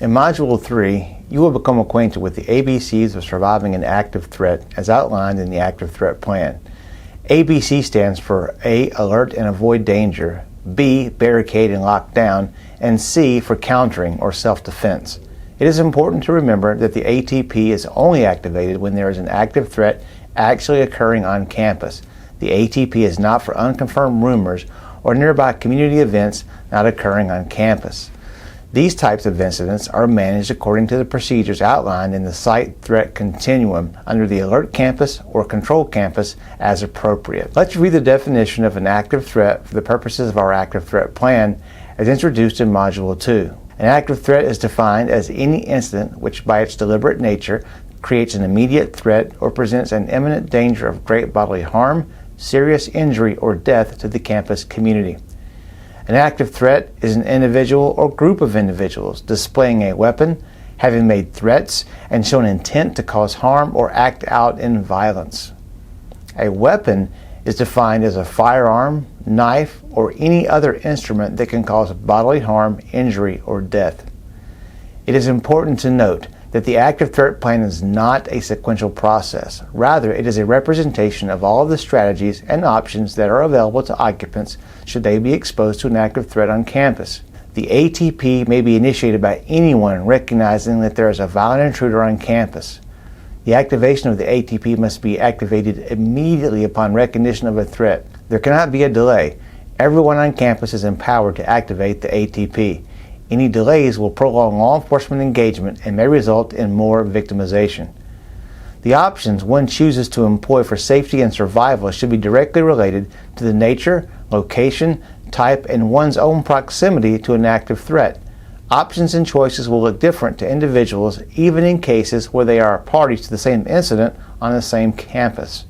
In Module 3, you will become acquainted with the ABCs of surviving an active threat as outlined in the Active Threat Plan. ABC stands for A. Alert and avoid danger, B. Barricade and lock down, and C. for countering or self-defense. It is important to remember that the ATP is only activated when there is an active threat actually occurring on campus. The ATP is not for unconfirmed rumors or nearby community events not occurring on campus. These types of incidents are managed according to the procedures outlined in the Site Threat Continuum under the Alert Campus or Control Campus as appropriate. Let's review the definition of an active threat for the purposes of our Active Threat Plan as introduced in Module 2. An active threat is defined as any incident which by its deliberate nature creates an immediate threat or presents an imminent danger of great bodily harm, serious injury, or death to the campus community. An active threat is an individual or group of individuals displaying a weapon, having made threats, and showing intent to cause harm or act out in violence. A weapon is defined as a firearm, knife, or any other instrument that can cause bodily harm, injury, or death. It is important to note that the Active Threat Plan is not a sequential process. Rather, it is a representation of all of the strategies and options that are available to occupants should they be exposed to an active threat on campus. The ATP may be initiated by anyone recognizing that there is a violent intruder on campus. The activation of the ATP must be activated immediately upon recognition of a threat. There cannot be a delay. Everyone on campus is empowered to activate the ATP. Any delays will prolong law enforcement engagement and may result in more victimization. The options one chooses to employ for safety and survival should be directly related to the nature, location, type, and one's own proximity to an active threat. Options and choices will look different to individuals even in cases where they are parties to the same incident on the same campus.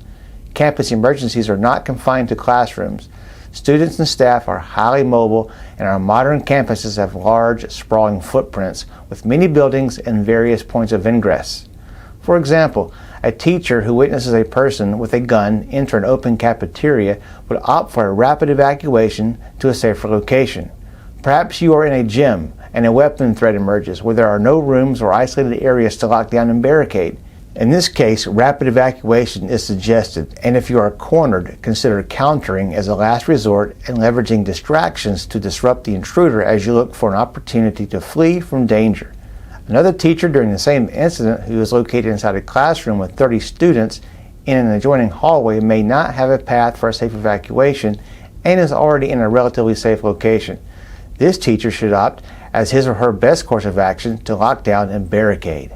Campus emergencies are not confined to classrooms. Students and staff are highly mobile, and our modern campuses have large, sprawling footprints with many buildings and various points of ingress. For example, a teacher who witnesses a person with a gun enter an open cafeteria would opt for a rapid evacuation to a safer location. Perhaps you are in a gym and a weapon threat emerges where there are no rooms or isolated areas to lock down and barricade. In this case, rapid evacuation is suggested, and if you are cornered, consider countering as a last resort and leveraging distractions to disrupt the intruder as you look for an opportunity to flee from danger. Another teacher during the same incident who is located inside a classroom with 30 students in an adjoining hallway may not have a path for a safe evacuation and is already in a relatively safe location. This teacher should opt as his or her best course of action to lock down and barricade.